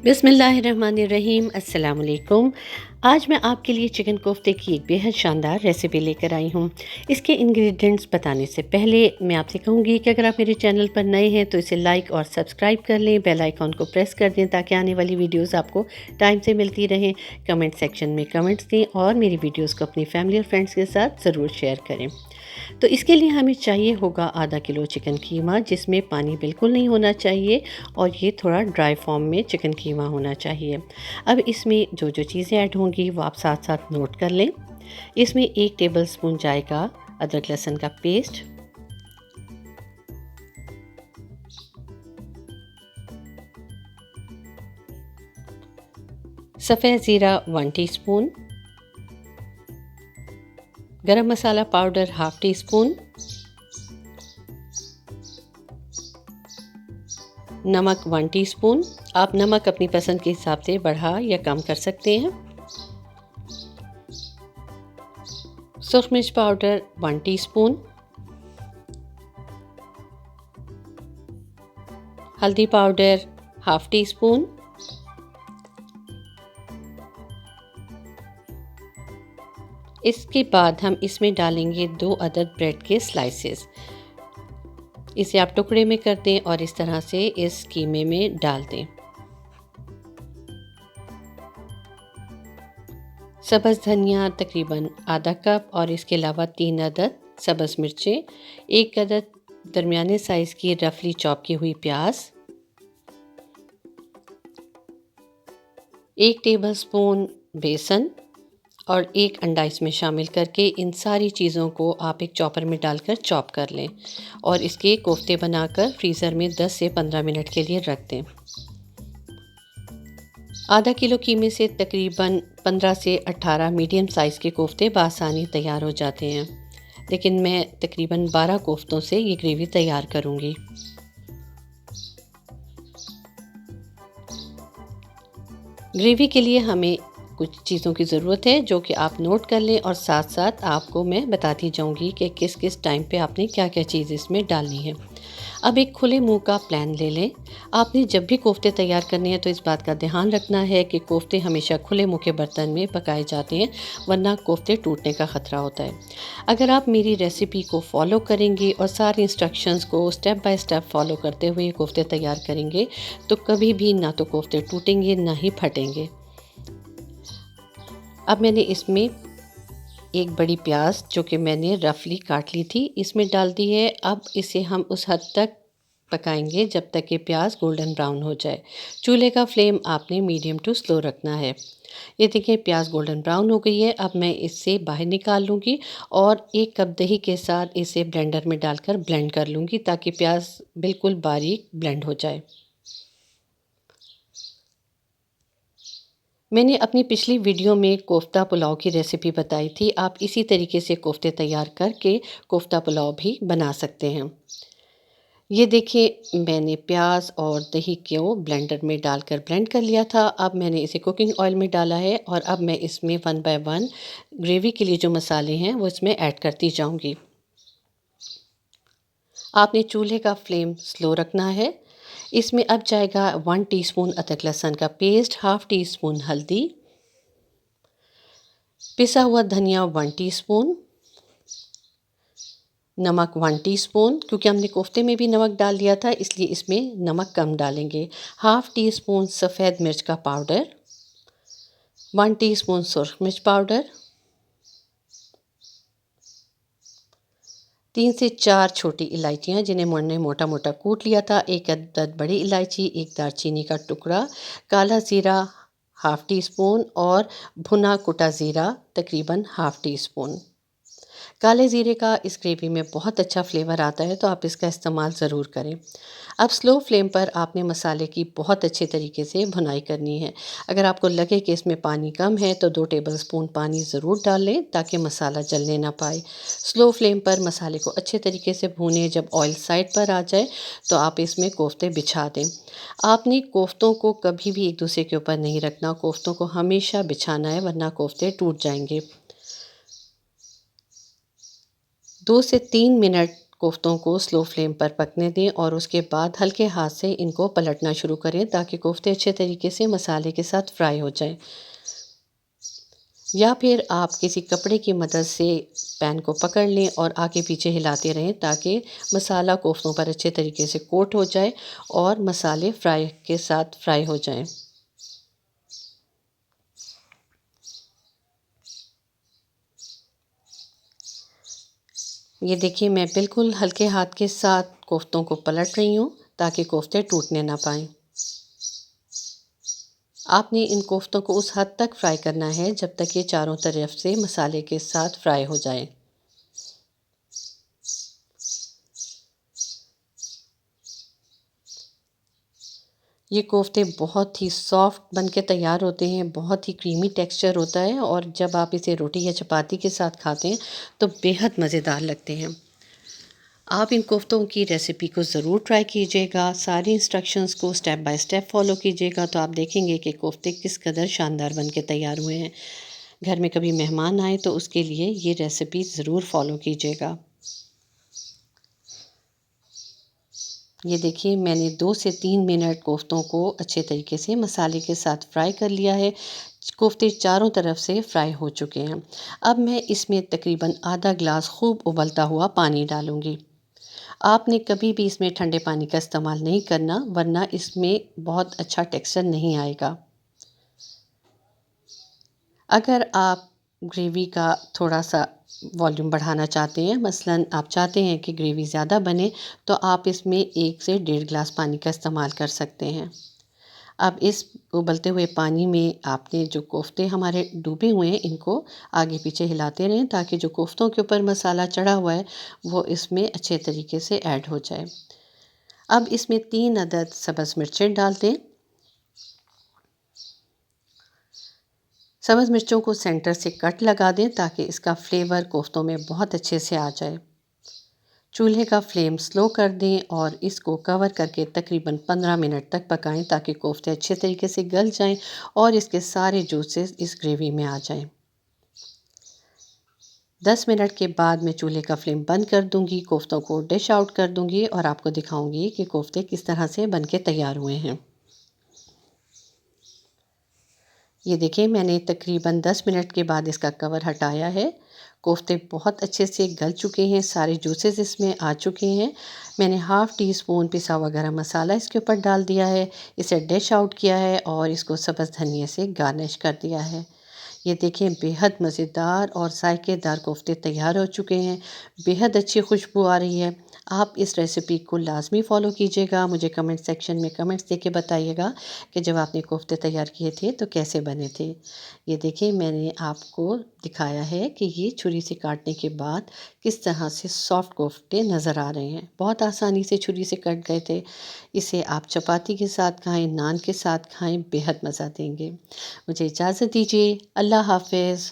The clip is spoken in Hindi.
बिस्मिल्लाहिर्रहमानिर्रहीम। अस्सलाम वालेकुम। आज मैं आपके लिए चिकन कोफ्ते की एक बेहद शानदार रेसिपी लेकर आई हूँ। इसके इंग्रेडिएंट्स बताने से पहले मैं आपसे कहूँगी कि अगर आप मेरे चैनल पर नए हैं तो इसे लाइक और सब्सक्राइब कर लें, बेल आइकॉन को प्रेस कर दें ताकि आने वाली वीडियोस आपको टाइम से मिलती रहें। कमेंट सेक्शन में कमेंट्स दें और मेरी वीडियोज़ को अपनी फैमिली और फ्रेंड्स के साथ ज़रूर शेयर करें। तो इसके लिए हमें चाहिए होगा आधा किलो चिकन कीमा, जिसमें पानी बिल्कुल नहीं होना चाहिए और ये थोड़ा ड्राई फॉर्म में चिकन कीमा होना चाहिए। अब इसमें जो जो चीज़ें ऐड होंगी वो आप साथ साथ नोट कर लें। इसमें 1 टेबलस्पून जाएगा अदरक लहसुन का पेस्ट, सफ़ेद ज़ीरा 1 टीस्पून, गरम मसाला पाउडर हाफ़ टी स्पून, नमक 1 टीस्पून। आप नमक अपनी पसंद के हिसाब से बढ़ा या कम कर सकते हैं। सुरख मिर्च पाउडर 1 टीस्पून, हल्दी पाउडर हाफ़ टी स्पून, इसके बाद हम इसमें डालेंगे 2 अदद ब्रेड के स्लाइसेस। इसे आप टुकड़े में कर दें और इस तरह से इस कीमे में डाल दें। सब्ज़ धनिया तकरीबन आधा कप और इसके अलावा 3 अदद सब्ज़ मिर्चें, 1 अदद दरमियाने साइज़ की रफली चॉप की हुई प्याज, 1 टेबलस्पून बेसन और 1 अंडा इसमें शामिल करके इन सारी चीज़ों को आप एक चॉपर में डालकर चॉप कर लें और इसके कोफ्ते बनाकर फ्रीज़र में 10 से 15 मिनट के लिए रख दें। आधा किलो कीमे से तकरीबन 15 से 18 मीडियम साइज़ के कोफ्ते बआसानी तैयार हो जाते हैं, लेकिन मैं तकरीबन 12 कोफ्तों से ये ग्रेवी तैयार करूँगी। ग्रेवी के लिए हमें कुछ चीज़ों की ज़रूरत है जो कि आप नोट कर लें और साथ साथ आपको मैं बताती जाऊंगी कि किस किस टाइम पे आपने क्या क्या चीज़ इसमें डालनी है। अब एक खुले मुंह का प्लान ले लें। आपने जब भी कोफ्ते तैयार करने हैं तो इस बात का ध्यान रखना है कि कोफ्ते हमेशा खुले मुंह के बर्तन में पकाए जाते हैं, वरना कोफ्ते टूटने का ख़तरा होता है। अगर आप मेरी रेसिपी को फॉलो करेंगे और सारे इंस्ट्रक्शंस को स्टेप बाय स्टेप फॉलो करते हुए कोफ्ते तैयार करेंगे तो कभी भी ना तो कोफ्ते टूटेंगे ना ही फटेंगे। अब मैंने इसमें एक बड़ी प्याज जो कि मैंने रफली काट ली थी इसमें डाल दी है। अब इसे हम उस हद तक पकाएंगे जब तक कि प्याज गोल्डन ब्राउन हो जाए। चूल्हे का फ्लेम आपने मीडियम टू स्लो रखना है। ये देखिए प्याज गोल्डन ब्राउन हो गई है। अब मैं इससे बाहर निकाल लूँगी और 1 कप दही के साथ इसे ब्लेंडर में डालकर ब्लेंड कर लूँगी ताकि प्याज बिल्कुल बारीक ब्लेंड हो जाए। मैंने अपनी पिछली वीडियो में कोफ्ता पुलाव की रेसिपी बताई थी। आप इसी तरीके से कोफ्ते तैयार करके कोफ्ता पुलाव भी बना सकते हैं। ये देखिए मैंने प्याज और दही को ब्लेंडर में डालकर ब्लेंड कर लिया था। अब मैंने इसे कुकिंग ऑयल में डाला है और अब मैं इसमें 1 बाय 1 ग्रेवी के लिए जो मसाले हैं वो इसमें ऐड करती जाऊंगी। आपने चूल्हे का फ्लेम स्लो रखना है। इसमें अब जाएगा 1 टीस्पून अदरक लहसुन का पेस्ट, हाफ़ टी स्पून हल्दी, पिसा हुआ धनिया 1 टीस्पून, नमक 1 टीस्पून, क्योंकि हमने कोफ्ते में भी नमक डाल दिया था इसलिए इसमें नमक कम डालेंगे। हाफ़ टी स्पून सफ़ेद मिर्च का पाउडर, 1 टीस्पून सुरख मिर्च पाउडर, 3 से 4 छोटी इलायचियाँ जिन्हें मैंने मोटा मोटा कूट लिया था, 1 अदद बड़ी इलायची, 1 दालचीनी का टुकड़ा, काला ज़ीरा हाफ़ टी स्पून और भुना कुटा ज़ीरा तकरीबन हाफ़ टी स्पून। काले ज़ीरे का इस ग्रेवी में बहुत अच्छा फ्लेवर आता है तो आप इसका इस्तेमाल ज़रूर करें। अब स्लो फ्लेम पर आपने मसाले की बहुत अच्छे तरीके से भुनाई करनी है। अगर आपको लगे कि इसमें पानी कम है तो 2 टेबलस्पून पानी ज़रूर डाल लें ताकि मसाला जलने ना पाए। स्लो फ्लेम पर मसाले को अच्छे तरीके से भूनें। जब ऑयल साइड पर आ जाए तो आप इसमें कोफ्ते बिछा दें। आपने कोफ्तों को कभी भी एक दूसरे के ऊपर नहीं रखना, कोफ्तों को हमेशा बिछाना है वरना कोफ्ते टूट जाएंगे। 2 से 3 मिनट कोफ्तों को स्लो फ्लेम पर पकने दें और उसके बाद हल्के हाथ से इनको पलटना शुरू करें ताकि कोफ्ते अच्छे तरीके से मसाले के साथ फ्राई हो जाएं। या फिर आप किसी कपड़े की मदद से पैन को पकड़ लें और आगे पीछे हिलाते रहें ताकि मसाला कोफ्तों पर अच्छे तरीके से कोट हो जाए और मसाले फ्राई के साथ फ्राई हो जाएं। ये देखिए, मैं बिल्कुल हल्के हाथ के साथ कोफ्तों को पलट रही हूँ ताकि कोफ्ते टूटने ना पाएँ। आपने इन कोफ्तों को उस हद तक फ्राई करना है जब तक ये चारों तरफ से मसाले के साथ फ्राई हो जाए। ये कोफ्ते बहुत ही सॉफ्ट बन के तैयार होते हैं, बहुत ही क्रीमी टेक्सचर होता है और जब आप इसे रोटी या चपाती के साथ खाते हैं तो बेहद मज़ेदार लगते हैं। आप इन कोफ्तों की रेसिपी को ज़रूर ट्राई कीजिएगा, सारी इंस्ट्रक्शंस को स्टेप बाय स्टेप फॉलो कीजिएगा तो आप देखेंगे कि कोफ्ते किस कदर शानदार बन के तैयार हुए हैं। घर में कभी मेहमान आए तो उसके लिए ये रेसिपी ज़रूर फॉलो कीजिएगा। ये देखिए, मैंने 2 से 3 मिनट कोफ्तों को अच्छे तरीके से मसाले के साथ फ्राई कर लिया है। कोफ्ते चारों तरफ से फ्राई हो चुके हैं। अब मैं इसमें तकरीबन आधा ग्लास खूब उबलता हुआ पानी डालूँगी। आपने कभी भी इसमें ठंडे पानी का इस्तेमाल नहीं करना, वरना इसमें बहुत अच्छा टेक्सचर नहीं आएगा। अगर आप ग्रेवी का थोड़ा-सा वॉल्यूम बढ़ाना चाहते हैं, मसलन आप चाहते हैं कि ग्रेवी ज़्यादा बने, तो आप इसमें 1 से डेढ़ ग्लास पानी का इस्तेमाल कर सकते हैं। अब इस उबलते हुए पानी में आपने जो कोफ्ते हमारे डूबे हुए हैं, इनको आगे पीछे हिलाते रहें ताकि जो कोफ्तों के ऊपर मसाला चढ़ा हुआ है, वो इसमें अच्छे तरीके से ऐड हो जाए। अब इसमें 3 अदद सब्ज़ मिर्चें डाल दें। सब्ज़ मिर्चों को सेंटर से कट लगा दें ताकि इसका फ्लेवर कोफ्तों में बहुत अच्छे से आ जाए। चूल्हे का फ्लेम स्लो कर दें और इसको कवर करके तकरीबन 15 मिनट तक पकाएं ताकि कोफ्ते अच्छे तरीके से गल जाएं और इसके सारे जूसेस इस ग्रेवी में आ जाएं। 10 मिनट के बाद मैं चूल्हे का फ्लेम बंद कर दूंगी, कोफ्तों को डिश आउट कर दूंगी और आपको दिखाऊंगी कि कोफ्ते किस तरह से बन के तैयार हुए हैं। ये देखिए, मैंने तकरीबन 10 मिनट के बाद इसका कवर हटाया है। कोफ्ते बहुत अच्छे से गल चुके हैं, सारे जूसेस इसमें आ चुके हैं। मैंने हाफ़ टी स्पून पिसा हुआ गरम मसाला इसके ऊपर डाल दिया है, इसे डिश आउट किया है और इसको सब्ज़ धनिया से गार्निश कर दिया है। ये देखें, बेहद मज़ेदार और जायकेदार कोफ्ते तैयार हो चुके हैं। बेहद अच्छी खुशबू आ रही है। आप इस रेसिपी को लाज़मी फ़ॉलो कीजिएगा। मुझे कमेंट सेक्शन में कमेंट्स देके बताइएगा कि जब आपने कोफ्ते तैयार किए थे तो कैसे बने थे। ये देखिए, मैंने आपको दिखाया है कि ये छुरी से काटने के बाद किस तरह से सॉफ्ट कोफ्ते नज़र आ रहे हैं। बहुत आसानी से छुरी से कट गए थे। इसे आप चपाती के साथ खाएँ, नान के साथ खाएँ, बेहद मज़ा देंगे। मुझे इजाज़त दीजिए। अल्लाह हाफ़िज़।